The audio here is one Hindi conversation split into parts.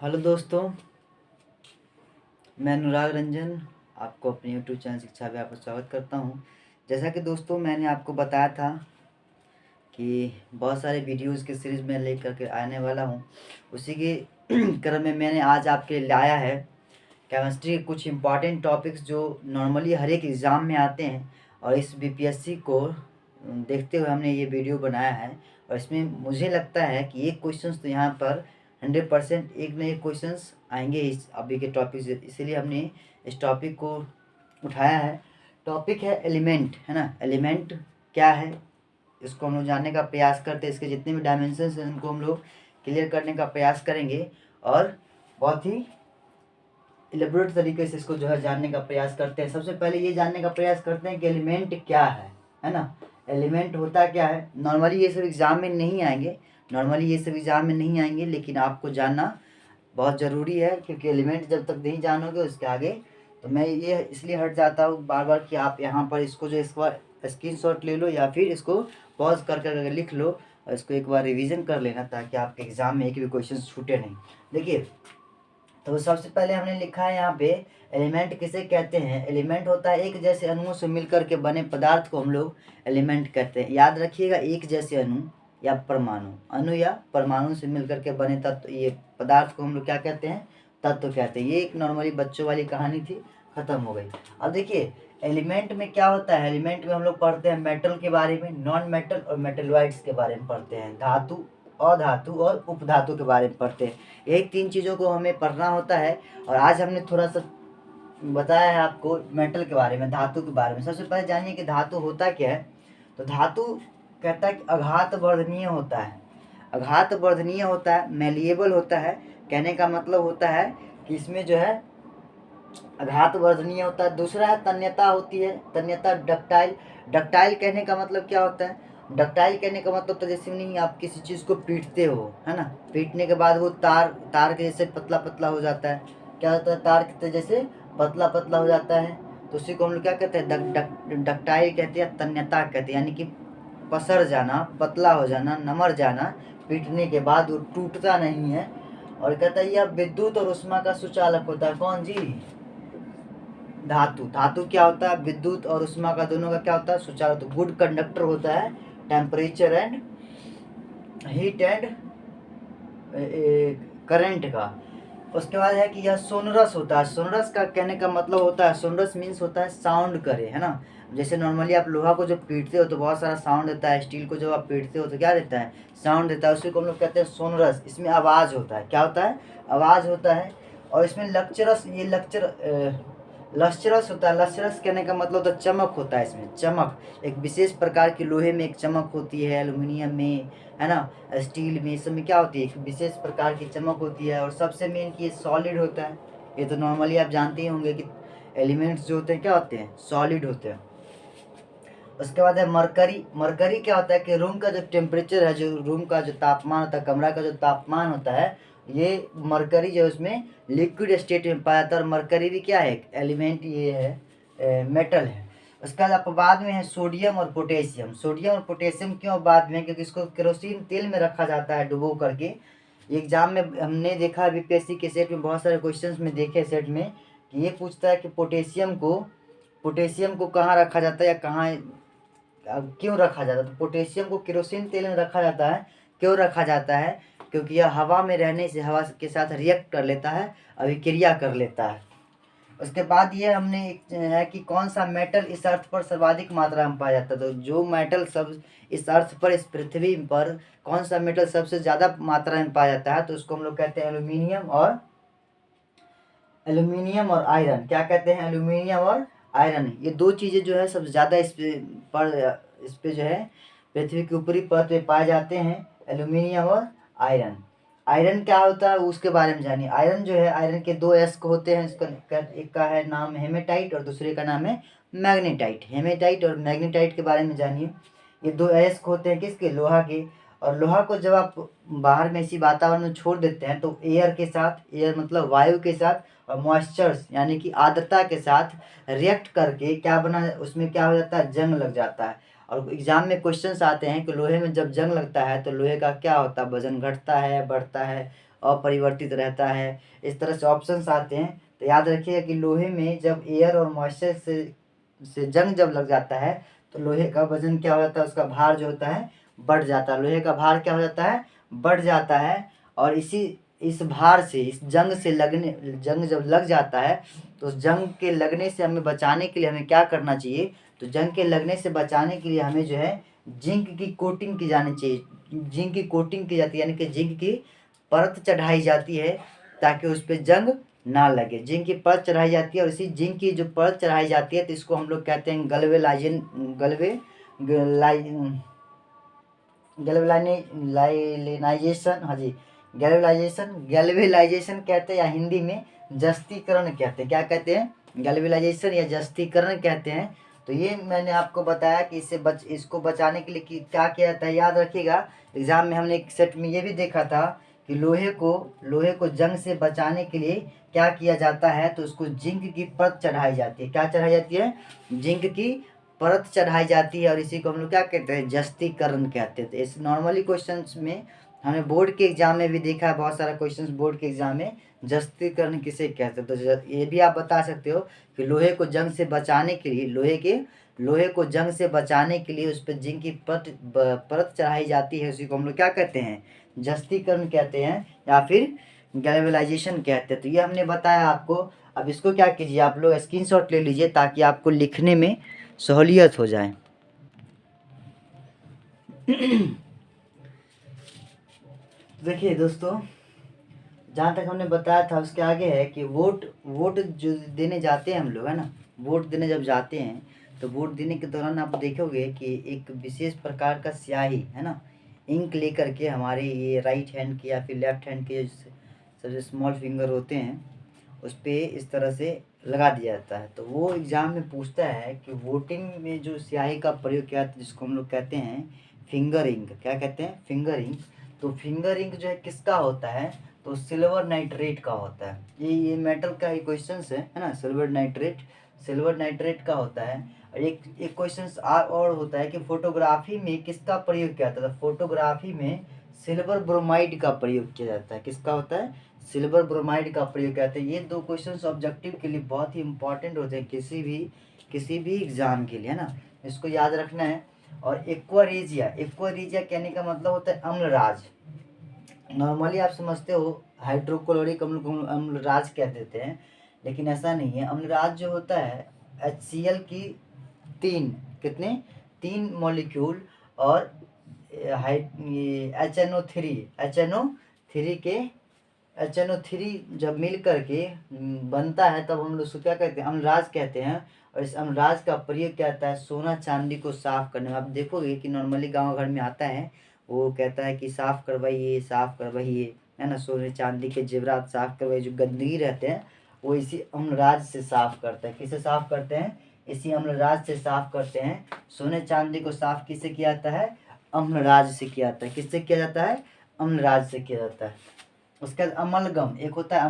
हेलो दोस्तों, मैं अनुराग रंजन आपको अपने यूट्यूब चैनल शिक्षा में आपका स्वागत करता हूं। जैसा कि दोस्तों मैंने आपको बताया था कि बहुत सारे वीडियोज़ की सीरीज़ में लेकर के आने वाला हूं। उसी के क्रम में मैंने आज आपके लिए लाया है केमिस्ट्री के कुछ इम्पॉर्टेंट टॉपिक्स जो नॉर्मली हर एक एग्ज़ाम में आते हैं, और इस बीपीएससी को देखते हुए हमने ये वीडियो बनाया है। और इसमें मुझे लगता है कि एक क्वेश्चंस तो यहाँ पर 100% एक न एक क्वेश्चंस आएंगे इस अभी के टॉपिक से, इसीलिए हमने इस टॉपिक को उठाया है। टॉपिक है एलिमेंट, है ना। एलिमेंट क्या है इसको हम लोग जानने का प्रयास करते हैं। इसके जितने भी डायमेंशंस हैं उनको हम लोग क्लियर करने का प्रयास करेंगे और बहुत ही इलेबोरेट तरीके से इसको जो है जानने का प्रयास करते हैं। सबसे पहले ये जानने का प्रयास करते हैं कि एलिमेंट क्या है ना। एलिमेंट होता क्या है। नॉर्मली ये सब एग्ज़ाम में नहीं आएंगे, लेकिन आपको जानना बहुत ज़रूरी है, क्योंकि एलिमेंट जब तक नहीं जानोगे उसके आगे, तो मैं ये इसलिए हट जाता हूँ बार बार कि आप यहाँ पर इसको जो इस बार स्क्रीनशॉट ले लो या फिर इसको पॉज कर कर लिख लो और इसको एक बार रिवीजन कर लेना, ताकि आपके एग्ज़ाम में एक भी क्वेश्चन छूटे नहीं। देखिए, तो सबसे पहले हमने लिखा है यहाँ पे एलिमेंट किसे कहते हैं। एलिमेंट होता है एक जैसे अणुओं से मिलकर के बने पदार्थ को हम लोग एलिमेंट कहते हैं। याद रखिएगा, एक जैसे अणु या परमाणु से मिलकर के बने तत्व, ये पदार्थ को हम लोग क्या कहते हैं, तत्व कहते हैं। ये एक नॉर्मली बच्चों वाली कहानी थी, खत्म हो गई। अब देखिए एलिमेंट में क्या होता है। एलिमेंट में हम लोग पढ़ते हैं मेटल के बारे में, नॉन मेटल और मेटलॉइड्स के बारे में पढ़ते हैं, धातु, अधातु और उपधातु के बारे में पढ़ते हैं। यही 3 चीज़ों को हमें पढ़ना होता है। और आज हमने थोड़ा सा बताया है आपको मेटल के बारे में, धातु के बारे में। सबसे पहले जानिए कि धातु होता क्या है। तो धातु कहता है कि आघात वर्धनीय होता है। आघात वर्धनीय होता है, मेलिएबल होता है। कहने का मतलब होता है कि इसमें जो है आघात वर्धनीय होता है। दूसरा है तन्यता होती है, तन्यता डक्टाइल। डक्टाइल कहने का मतलब क्या होता है। डक्टाइल कहने का मतलब तो जैसे नहीं, आप किसी चीज़ को पीटते हो, है ना, पीटने के बाद वो तार के जैसे पतला पतला हो जाता है। क्या होता है, तार के जैसे पतला पतला हो जाता है। तो उसी को हम लोग क्या कहते हैं, डक्टाइल कहते हैं, तन्यता कहते हैं। यानी कि पसर जाना, पतला हो जाना, नमर जाना, पीटने के बाद वो टूटता नहीं है। और कहता है यह विद्युत और ऊष्मा का सुचालक होता है। कौन जी, धातु। धातु क्या होता है, विद्युत और ऊष्मा का दोनों का क्या होता है, सुचालक। तो गुड कंडक्टर होता है temperature and heat and current का। उसके बाद है कि यह सोनरस होता है। सोनरस का कहने का मतलब होता है, सोनरस मीन्स होता है साउंड करे, है ना। जैसे नॉर्मली आप लोहा को जब पीटते हो तो बहुत सारा साउंड देता है, स्टील को जब आप पीटते हो तो क्या देता है, साउंड देता है। उसी को हम लोग कहते हैं सोनरस। इसमें आवाज़ होता है, क्या होता है, आवाज़ होता है। और इसमें लस्चरस होता है। लस्चरस कहने का मतलब होता है चमक होता है। इसमें चमक, एक विशेष प्रकार की लोहे में एक चमक होती है, एल्युमिनियम में, है ना, स्टील में, सब में क्या होती है, एक विशेष प्रकार की चमक होती है। और सबसे मेन कि ये सॉलिड होता है। ये तो नॉर्मली आप जानते ही होंगे कि एलिमेंट्स जो होते हैं क्या होते हैं, सॉलिड होते हैं। उसके बाद है मरकरी। मरकरी क्या होता है कि रूम का जो टेम्परेचर है, जो रूम का जो तापमान होता है, कमरा का जो तापमान होता है, ये मरकरी जो है उसमें लिक्विड स्टेट में पाया जाता है। और मरकरी भी क्या है, एलिमेंट, ये है मेटल है। उसके बाद आप बाद में है सोडियम और पोटेशियम। सोडियम और पोटेशियम क्यों बाद में, क्योंकि इसको केरोसिन तेल में रखा जाता है डुबो करके। एग्जाम में हमने देखा बीपीएससी के सेट में बहुत सारे क्वेश्चंस में देखे सेट में कि ये पूछता है कि पोटेशियम को कहाँ रखा जाता है या कहाँ क्यों रखा जाता है। तो पोटेशियम को केरोसिन तेल में रखा जाता है। क्यों रखा जाता है, क्योंकि यह हवा में रहने से हवा के साथ रिएक्ट कर लेता है, अभिक्रिया कर लेता है। उसके बाद ये हमने एक है कि कौन सा मेटल इस अर्थ पर सर्वाधिक मात्रा में पाया जाता है। तो जो मेटल सब इस अर्थ पर, इस पृथ्वी पर कौन सा मेटल सबसे ज़्यादा मात्रा में पाया जाता है, तो उसको हम लोग कहते हैं एल्यूमिनियम और आयरन। क्या कहते हैं, एल्यूमिनियम और आयरन। ये 2 चीज़ें जो है सबसे ज़्यादा इस पे जो है पृथ्वी के ऊपरी परत पे पाए जाते हैं, एल्यूमिनियम और आयरन। आयरन क्या होता है उसके बारे में जानिए। आयरन जो है, आयरन के 2 एस्क होते हैं। इसका एक का है नाम हेमेटाइट और दूसरे का नाम है मैग्नेटाइट। हेमेटाइट और मैग्नेटाइट के बारे में जानिए। ये 2 एस्क होते हैं किसके, लोहा के। और लोहा को जब आप बाहर में इसी वातावरण में छोड़ देते हैं तो एयर के साथ, एयर मतलब वायु के साथ, और मॉइस्चर्स यानी कि आर्द्रता के साथ रिएक्ट करके क्या बना, उसमें क्या हो जाता है, जंग लग जाता है। और एग्जाम में क्वेश्चंस आते हैं कि लोहे में जब जंग लगता है तो लोहे का क्या होता है, वजन घटता है, बढ़ता है। अपरिवर्तित रहता है। इस तरह से ऑप्शंस आते हैं। तो याद रखिएगा कि लोहे में जब एयर और मॉइस्चर से जंग जब लग जाता है तो लोहे का वजन क्या हो जाता है, उसका भार जो होता है बढ़ जाता है। लोहे का भार क्या हो जाता है, बढ़ जाता है। और इस भार से, इस जंग जब लग जाता है तो उस जंग के लगने से हमें बचाने के लिए हमें क्या करना चाहिए, तो जंग के लगने से बचाने के लिए हमें जो है जिंक की कोटिंग की जानी चाहिए। जिंक की कोटिंग की जाती है, यानी कि जिंक की परत चढ़ाई जाती है ताकि उस पर जंग ना लगे। जिंक की परत चढ़ाई जाती है और इसी जिंक की जो परत चढ़ाई जाती है तो इसको हम लोग कहते हैं गैल्वेलाइजेशन। हाँ जी, गैल्वेलाइजेशन कहते हैं, या हिंदी में जस्तीकरण कहते हैं। क्या कहते हैं, गैल्वेलाइजेशन या जस्तीकरण कहते हैं। तो ये मैंने आपको बताया कि इसको बचाने के लिए क्या किया जाता है। याद रखिएगा, एग्जाम में हमने एक सेट में ये भी देखा था कि लोहे को जंग से बचाने के लिए क्या किया जाता है, तो उसको जिंक की परत चढ़ाई जाती है। क्या चढ़ाई जाती है, जिंक की परत चढ़ाई जाती है और इसी को हम लोग क्या कहते हैं, जस्तीकरण कहते हैं। तो इस नॉर्मली क्वेश्चंस में हमने बोर्ड के एग्जाम में भी देखा है, बहुत सारा क्वेश्चंस बोर्ड के एग्जाम में जस्तीकरण किसे कहते हैं। तो ये भी आप बता सकते हो कि लोहे को जंग से बचाने के लिए लोहे को जंग से बचाने के लिए उस पर जिंक की परत चढ़ाई जाती है, उसी को हम लोग क्या कहते हैं, जस्तीकरण कहते हैं या फिर गैल्वेलाइजेशन कहते हैं। तो ये हमने बताया आपको। अब इसको क्या कीजिए, आप लोग स्क्रीनशॉट ले लीजिए ताकि आपको लिखने में सहूलियत हो जाए। देखिए दोस्तों, जहाँ तक हमने बताया था उसके आगे है कि वोट जो देने जाते हैं हम लोग, है ना, वोट देने जब जाते हैं तो वोट देने के दौरान आप देखोगे कि एक विशेष प्रकार का स्याही, है ना, इंक लेकर के हमारे ये राइट हैंड के या फिर लेफ्ट हैंड के सबसे स्मॉल फिंगर होते हैं उस पर इस तरह से लगा दिया जाता है। तो वो एग्ज़ाम में पूछता है कि वोटिंग में जो स्याही का प्रयोग किया जाता है जिसको हम लोग कहते हैं फिंगर इंक। क्या कहते हैं, फिंगर इंक। तो फिंगर इंक जो है किसका होता है, तो सिल्वर नाइट्रेट का होता है। ये मेटल का ही क्वेश्चन है ना, सिल्वर नाइट्रेट का होता है। और एक क्वेश्चन और होता है कि फोटोग्राफी में किसका प्रयोग किया जाता है। फोटोग्राफी में सिल्वर ब्रोमाइड का प्रयोग किया जाता है। किसका होता है, सिल्वर ब्रोमाइड का प्रयोग किया जाता है। ये दो क्वेश्चन ऑब्जेक्टिव के लिए बहुत ही इंपॉर्टेंट होते हैं किसी भी एग्जाम के लिए, है ना, इसको याद रखना है। और एक्वारेजिया कहने का मतलब होता है अम्लराज। नॉर्मली आप समझते हो हाइड्रोक्लोरिक अम्लराज कह देते हैं, लेकिन ऐसा नहीं है। अम्लराज जो होता है HCl की तीन मॉलिक्यूल और HNO3 जब मिल करके बनता है तब हम लोग उसको क्या कहते हैं, अम्लराज कहते हैं। और इस अम्लराज का प्रयोग क्या होता है, सोना चांदी को साफ करने में। आप देखोगे कि नॉर्मली गांव घर में आता है, वो कहता है कि साफ करवाइए, है ना, सोने चांदी के जेवरात साफ करवाइए। जो गंदगी रहते हैं वो इसी अम्लराज से साफ करते हैं। किससे साफ करते हैं, इसी अम्लराज से साफ करते हैं। सोने चांदी को साफ किससे किया जाता है, अम्लराज से किया जाता है। किससे किया जाता है, अम्लराज से किया जाता है। उसके बाद अमलगम, एक होता है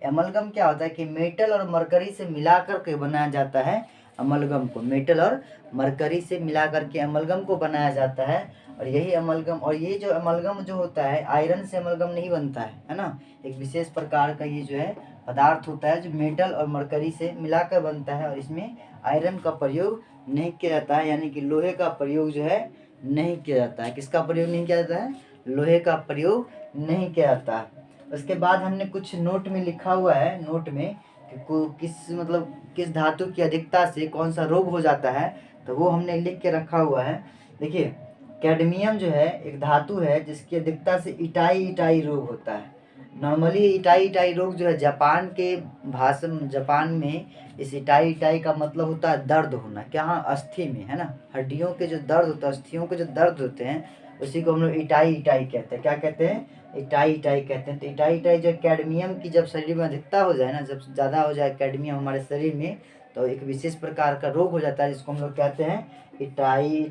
अमलगम क्या होता है कि मेटल और मरकरी से मिला करके बनाया जाता है। अमलगम को मेटल और मरकरी से मिला करके अमलगम को बनाया जाता है। और यही अमलगम, और ये जो अमलगम जो होता है आयरन से अमलगम नहीं बनता है ना, एक विशेष प्रकार का ये जो है पदार्थ होता है जो मेटल और मरकरी से मिलाकर बनता है। और इसमें आयरन का प्रयोग नहीं किया जाता है, यानी कि लोहे का प्रयोग जो है नहीं किया जाता है। किसका प्रयोग नहीं किया जाता है, लोहे का प्रयोग नहीं किया जाता है। उसके बाद हमने कुछ नोट में लिखा हुआ है, नोट में किस धातु की अधिकता से कौन सा रोग हो जाता है, तो वो हमने लिख के रखा हुआ है। देखिए, कैडमियम जो है एक धातु है जिसकी अधिकता से इटाई रोग होता है। नॉर्मली इटाई रोग जो है जापान में इस इटाई का मतलब होता है दर्द होना। क्या, हाँ, अस्थि में, है ना, हड्डियों के जो दर्द होता है, अस्थियों के जो दर्द होते हैं उसी को हम लोग इटाई कहते हैं। क्या कहते हैं, इटाई कहते हैं। तो इटाई जो कैडमियम की जब शरीर में अधिकता हो जाए ना, जब ज़्यादा हो जाए कैडमियम हमारे शरीर में, तो एक विशेष प्रकार का रोग हो जाता है जिसको हम लोग कहते हैं इटाई।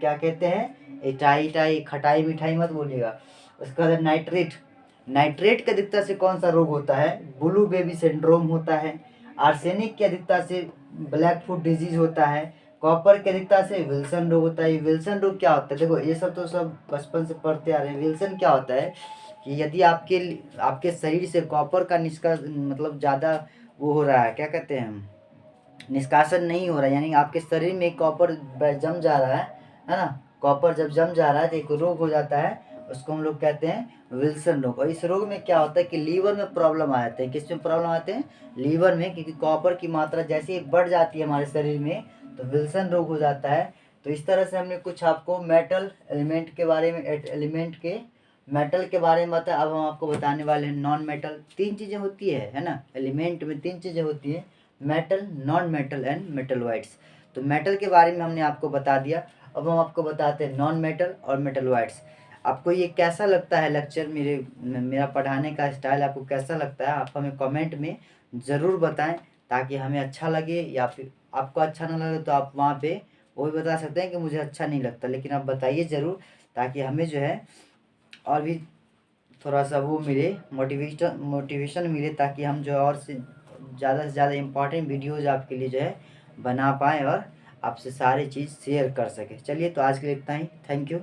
क्या कहते हैं, इटाई। खटाई मिठाई मत बोलिएगा। उसके बाद नाइट्रेट की अधिकता से कौन सा रोग होता है, ब्लू बेबी सिंड्रोम होता है। आर्सेनिक की अधिकता से ब्लैक फुट डिजीज होता है। कॉपर की अधिकता से विल्सन रोग होता है। विल्सन रोग क्या होता है, देखो ये सब तो सब बचपन से पढ़ते आ रहे हैं। विल्सन क्या होता है कि यदि आपके शरीर से कॉपर का मतलब ज़्यादा वो हो रहा है, क्या कहते हैं, निष्कासन नहीं हो रहा है, यानी आपके शरीर में कॉपर जम जा रहा है ना। कॉपर जब जम जा रहा है तो एक रोग हो जाता है, उसको हम लोग कहते हैं विल्सन रोग। और इस रोग में क्या होता है कि लीवर में प्रॉब्लम आ जाते हैं। किस में प्रॉब्लम आते हैं? लीवर में, क्योंकि कॉपर की मात्रा जैसे ही बढ़ जाती है हमारे शरीर में तो विल्सन रोग हो जाता है। तो इस तरह से हमने कुछ आपको मेटल एलिमेंट के बारे में मेटल के बारे में बताया। अब हम आपको बताने वाले हैं नॉन मेटल। 3 चीज़ें होती है ना, एलिमेंट में 3 चीज़ें होती हैं, metal, non metal and metalloids. तो मेटल के बारे में हमने आपको बता दिया। अब हम आपको बताते हैं नॉन मेटल और मेटलॉइड्स। आपको ये कैसा लगता है लेक्चर, मेरा पढ़ाने का स्टाइल आपको कैसा लगता है? आप हमें कमेंट में ज़रूर बताएं, ताकि हमें अच्छा लगे, या फिर आपको अच्छा ना लगे तो आप वहाँ पे वो भी बता सकते हैं कि मुझे अच्छा नहीं लगता, लेकिन आप बताइए ज़रूर, ताकि हमें जो है और भी थोड़ा सा वो मिले, मोटिवेशन मिले, ताकि हम जो और से ज़्यादा इम्पॉर्टेंट वीडियोज़ आपके लिए जो है बना पाएँ और आपसे सारी चीज़ शेयर कर सकें। चलिए, तो आज के लिए इतना ही। Thank you.